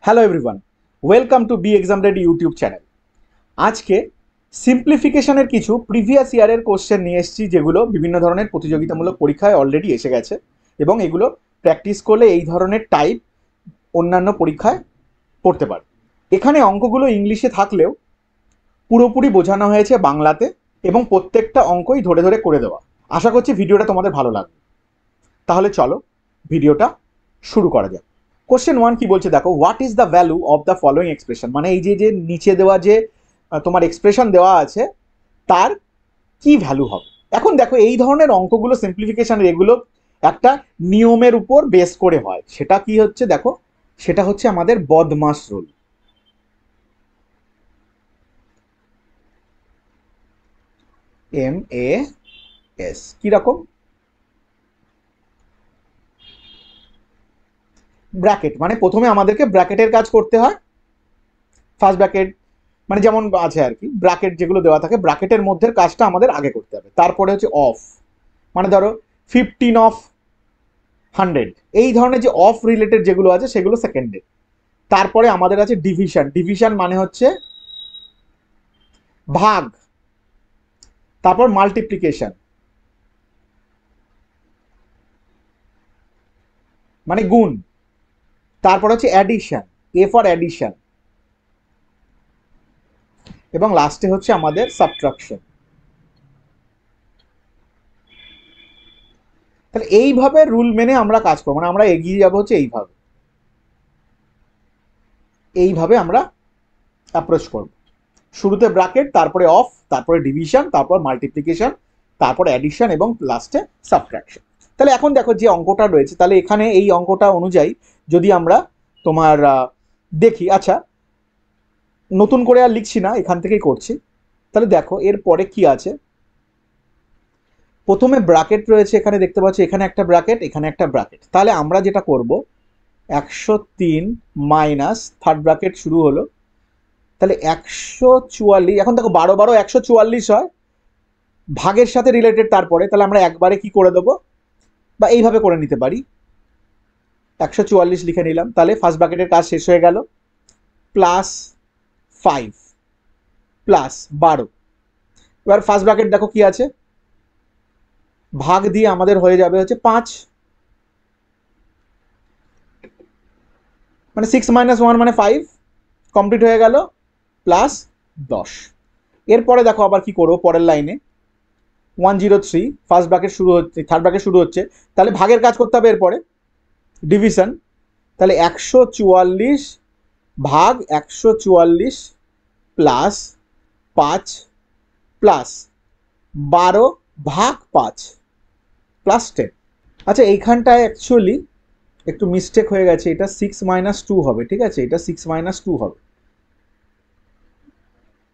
Hello everyone, welcome to B exam ready YouTube channel. আজকে সিম্পলিফিকেশনের কিছু প্রিভিয়াস ইয়ারের কোশ্চেন নিয়ে এসেছি, যেগুলো বিভিন্ন ধরনের প্রতিযোগিতামূলক পরীক্ষায় অলরেডি এসে গেছে এবং এগুলো প্র্যাকটিস করলে এই ধরনের টাইপ অন্যান্য পরীক্ষায় পড়তে পারে। এখানে অঙ্কগুলো ইংলিশে থাকলেও পুরোপুরি বোঝানো হয়েছে বাংলাতে এবং প্রত্যেকটা অঙ্কই ধরে ধরে করে দেওয়া। আশা করছি ভিডিওটা তোমাদের ভালো লাগবে। তাহলে চলো ভিডিওটা শুরু করা যাক। কোশ্চেন 1 কি বলছে দেখো, what is the value of the following expression, মানে এই যে যে নিচে দেওয়া যে তোমার এক্সপ্রেশন দেওয়া আছে তার কি ভ্যালু হবে। এখন দেখো এই ধরনের অঙ্কগুলো সিম্পলিফিকেশনের এগুলো একটা নিয়মের উপর বেস করে হয়। সেটা কি হচ্ছে দেখো, সেটা হচ্ছে আমাদের বদমাস রুল। MAS কিরকম, ব্র্যাকেট, মানে প্রথমে আমাদেরকে ব্র্যাকেটের কাজ করতে হয়। ফার্স্ট ব্র্যাকেট মানে যেমন আছে আর কি, ব্র্যাকেট যেগুলো দেওয়া থাকে ব্র্যাকেটের মধ্যে কাজটা আমাদের আগে করতে হবে। তারপরে হচ্ছে অফ, মানে ধরো 15 অফ 100, এই ধরনের যে অফ রিলেটেড যেগুলো আছে সেগুলো সেকেন্ডে। তারপরে আমাদের আছে ডিভিশন, ডিভিশন মানে হচ্ছে ভাগ। তারপর মাল্টিপ্লিকেশন মানে গুণ। তারপর হচ্ছে অ্যাডিশন, এ ফর অ্যাডিশন, এবং লাস্টে হচ্ছে আমাদের সাবট্রাকশন। তাহলে এইভাবে রুল মেনে আমরা কাজ করবো, মানে আমরা এগিয়ে যাবো হচ্ছে এইভাবে এইভাবে আমরা অ্যাপ্রোচ করব। শুরুতে ব্র্যাকেট, তারপরে অফ, তারপরে ডিভিশন, তারপর মাল্টিপ্লিকেশন, তারপর অ্যাডিশন এবং লাস্টে সাবট্রাকশন। তাহলে এখন দেখো যে অঙ্কটা রয়েছে, তাহলে এখানে এই অঙ্কটা অনুযায়ী যদি আমরা তোমার দেখি, আচ্ছা নতুন করে আর লিখছি না, এখান থেকেই করছি। তাহলে দেখো এরপরে কি আছে, প্রথমে ব্র্যাকেট রয়েছে, এখানে দেখতে পাচ্ছি এখানে একটা ব্র্যাকেট, এখানে একটা ব্র্যাকেট। তাহলে আমরা যেটা করব 103 মাইনাস থার্ড ব্র্যাকেট শুরু হলো, তাহলে 144। এখন দেখো 12 12 144 হয়, ভাগের সাথে রিলেটেড। তারপরে তাহলে আমরা একবারে কি করে দেবো, বা এইভাবে করে নিতে পারি, 144 লিখে নিলাম। তাহলে ফার্স্ট ব্র্যাকেটের কাজ শেষ হয়ে গেল। Plus 5 plus 12। এবার ফার্স্ট ব্র্যাকেট দেখো কি আছে, ভাগ দিয়ে আমাদের হয়ে যাবে হচ্ছে 5, মানে 6 মাইনাস 1 মানে 5, কমপ্লিট হয়ে গেল। প্লাস 10। এরপরে দেখো আবার কি করবো, পরের লাইনে 103, ফার্স্ট ব্র্যাকেট শুরু হচ্ছে, থার্ড ব্র্যাকেট শুরু হচ্ছে, তাহলে ভাগের কাজ করতে হবে। এরপরে ডিভিশন, তাহলে 144 ভাগ 144 প্লাস 5 প্লাস 12 ভাগ 5 প্লাস 10। আচ্ছা এইখানটায় অ্যাকচুয়ালি একটু মিস্টেক হয়ে গেছে, এটা 6 মাইনাস 2 হবে, ঠিক আছে, এটা 6 মাইনাস 2 হবে।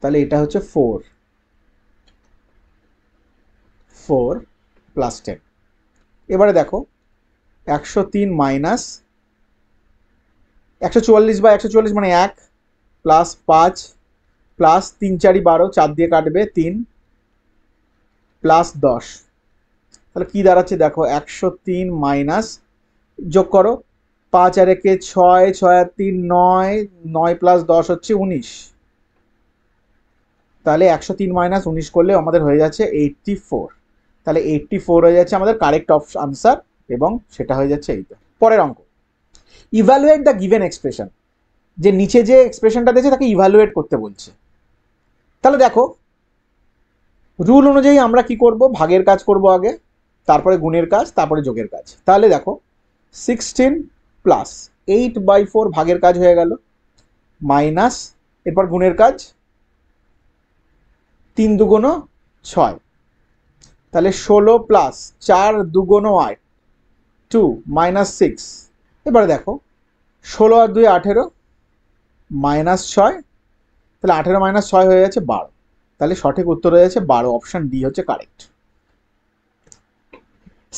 তাহলে এটা হচ্ছে 4 প্লাস 10। এবারে দেখো 103 মাইনাস 144 বা 144 মানে 1 প্লাস 5 প্লাস 3 4 12, 4 দিয়ে কাটবে 3 প্লাস 10। তাহলে কি দাঁড়াচ্ছে দেখো, 103 মাইনাস, যোগ করো 5 আর 1 6, 6 আর 3 9, 9 প্লাস 10 হচ্ছে 19। তাহলে 103 মাইনাস 19 করলে আমাদের হয়ে যাচ্ছে 84। তাহলে 84 হয়ে যাচ্ছে আমাদের কারেক্ট আনসার, এবং সেটা হয়ে যাচ্ছে এইটা। পরের অঙ্ক, ইভ্যালুয়েট দ্য গিভেন এক্সপ্রেশন, যে নিচে যে এক্সপ্রেশনটা দিয়েছে তাকে ইভ্যালুয়েট করতে বলছে। তাহলে দেখো রুল অনুযায়ী আমরা কি করব, ভাগের কাজ করব আগে, তারপরে গুণের কাজ, তারপরে যোগের কাজ। তাহলে দেখো 16 প্লাস 8/4 ভাগের কাজ হয়ে গেল, মাইনাস এরপর গুণের কাজ, 3 দুগুণ 6, তাহলে 16 প্লাস 4 দুগুণ 8 2 মাইনাস 6। এবারে দেখো 16 আর 2 18 মাইনাস 6, তাহলে 18 মাইনাস 6 হয়ে যাচ্ছে 12। তাহলে সঠিক উত্তর হয়ে যাচ্ছে 12, অপশন ডি হচ্ছে correct.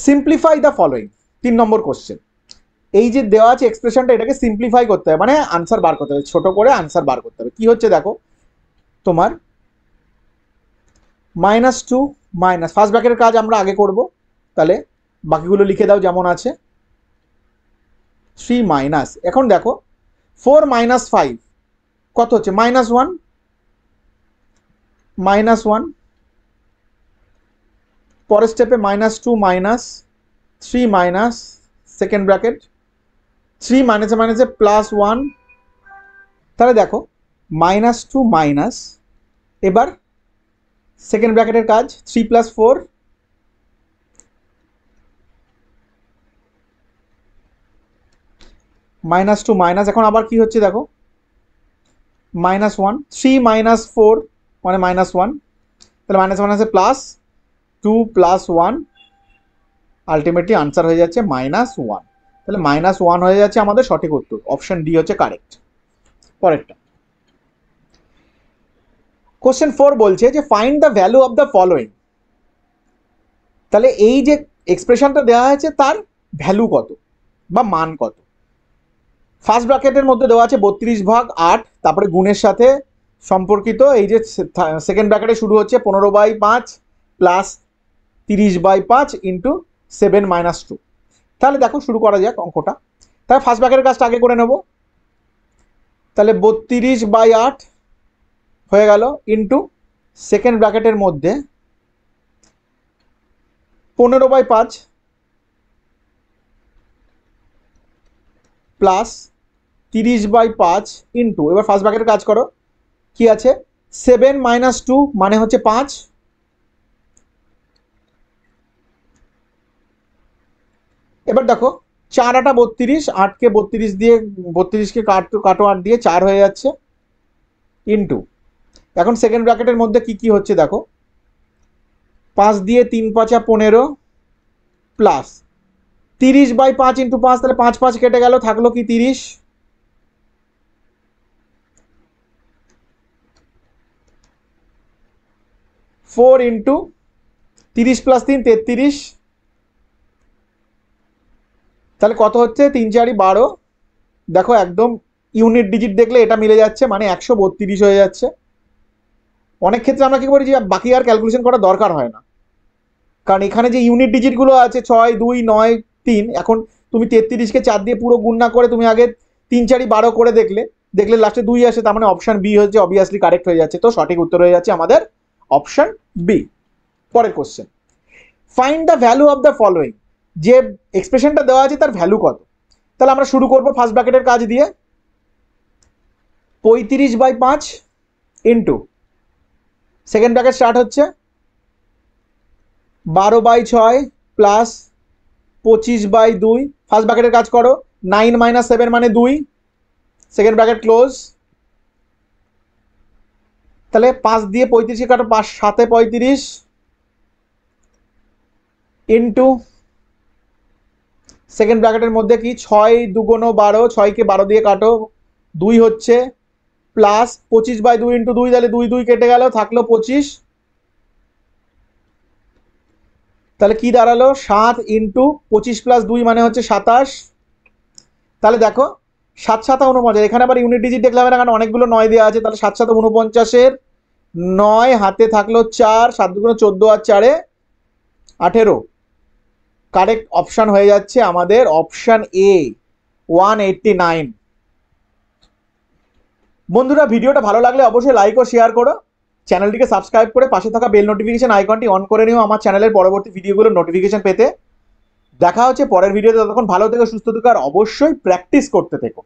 Simplify the following, 3 number question. এই যে দেওয়া আছে এক্সপ্রেশনটা, এটাকে সিম্পলিফাই করতে হবে, মানে আনসার বার করতে হবে, ছোট করে আনসার বার করতে হবে। কি হচ্ছে দেখো, তোমার -2 মাইনাস, ফার্স্ট ব্র্যাকেটের কাজ আমরা আগে করব, তাহলে বাকিগুলো লিখে দাও যেমন আছে। 3 মাইনাস, এখন দেখো 4 মাইনাস 5 কত হচ্ছে? -1, -1। পরের স্টেপে -2 -3 মাইনাস সেকেন্ড ব্র্যাকেট 3 মাইনাসে মাইনাসে +1। তাহলে দেখো -2 মাইনাস, এবার সেকেন্ড ব্র্যাকেটের কাজ 3 + 4 -2 মাইনাস, এখন আবার কি হচ্ছে দেখো -1, 3 - 4 মানে -1, তাহলে মাইনাসে +2 + 1, আলটিমেটলি আনসার হয়ে যাচ্ছে -1। তাহলে -1 হয়ে যাচ্ছে আমাদের সঠিক উত্তর, অপশন ডি হচ্ছে কারেক্ট। পরেরটা কোশ্চেন 4 বলছে যে find the value of the following. তাহলে এই যে এক্সপ্রেশনটা দেওয়া হয়েছে তার ভ্যালু কত বা মান কত। ফার্স্ট ব্র্যাকেটের মধ্যে দেওয়া আছে 32/8, তারপরে গুণের সাথে সম্পর্কিত এই যে সেকেন্ড ব্র্যাকেটে শুরু হচ্ছে 15/5 প্লাস 30/5 ইন্টু 7 - 2। তাহলে দেখো শুরু করা যাক অঙ্কটা। তাহলে ফার্স্ট ব্র্যাকেটের কাজটা আগে করে নেব। তাহলে 32/8 হয়ে গেল ইন্টু সেকেন্ড ব্র্যাকেটের মধ্যে 15/5 প্লাস 30/5 ইন্টু, এবার ফার্স্ট ব্র্যাকেটের কাজ করো, কি আছে 7 - 2 মানে হচ্ছে 5। এবার দেখো 4 8 32, 8কে 32 দিয়ে 32কে কাটো 8 দিয়ে 4 হয়ে যাচ্ছে ইন্টু, এখন সেকেন্ড ব্র্যাকেটের মধ্যে কি কি হচ্ছে দেখো 5 দিয়ে 3 × 5 = 15 প্লাস 30/5 ইন্টু 5, তাহলে 5 5 কেটে গেল, থাকলো কি 30। ফোর ইন্টু 30 + 3 33, তাহলে কত হচ্ছে 3 4 12। দেখো একদম ইউনিট ডিজিট দেখলে এটা মিলে যাচ্ছে, মানে 132 হয়ে যাচ্ছে। অনেক ক্ষেত্রে আমরা কি করি যে বাকি আর ক্যালকুলেশন করার দরকার হয় না, কারণ এখানে যে ইউনিট ডিজিটগুলো আছে 6 2 9 3, এখন তুমি 33কে 4 দিয়ে পুরো গুণ না করে তুমি আগে 3 4 12 করে দেখলে লাস্টে 2 আসে, তার মানে অপশন বি হচ্ছে অবভিয়াসলি কারেক্ট হয়ে যাচ্ছে। তো সঠিক উত্তর হয়ে যাচ্ছে আমাদের অপশন বি। পরের question find the value of the following. যে এক্সপ্রেশনটা দেওয়া আছে তার ভ্যালু কত। তাহলে আমরা শুরু করব ফার্স্ট ব্র্যাকেটের কাজ দিয়ে 35/5 ইন্টু সেকেন্ড ব্র্যাকেট স্টার্ট হচ্ছে 12/6 প্লাস 25/2, ফার্স্ট ব্র্যাকেটের কাজ করো 9 - 7 মানে 2, সেকেন্ড ব্র্যাকেট ক্লোজ। তাহলে 5 দিয়ে 35কে কাটো 5 7 35 ইন্টু সেকেন্ড ব্র্যাকেটের মধ্যে কি 6 2 12, 6কে 12 দিয়ে কাটো 2 হচ্ছে প্লাস 25/2 ইন্টু 2, তাহলে 2 2 কেটে গেল, থাকলো 25। তাহলে কি দাঁড়ালো 7 ইন্টু 25 + 2 মানে হচ্ছে 27। তাহলে দেখো 7 7 49, এখানে আবার ইউনিট ডিজিট দেখলে হবে না, কারণ অনেকগুলো 9 দেওয়া আছে। তাহলে 7 7 49-এর 9 হাতে থাকলো 4, 7 2 14 আর 4 18। কারেক্ট অপশন হয়ে যাচ্ছে আমাদের অপশন এ 189। বন্ধুরা ভিডিওটা ভালো লাগলে অবশ্যই লাইক ও শেয়ার করো, চ্যানেলটিকে সাবস্ক্রাইব করে পাশে থাকা বেল নোটিফিকেশন আইকনটি অন করে নিও আমার চ্যানেলের পরবর্তী ভিডিওগুলোর নোটিফিকেশন পেতে। দেখা হচ্ছে পরের ভিডিওতে, ততক্ষণ ভালো থেকো, সুস্থ থেকো আর অবশ্যই প্র্যাকটিস করতে থেকো।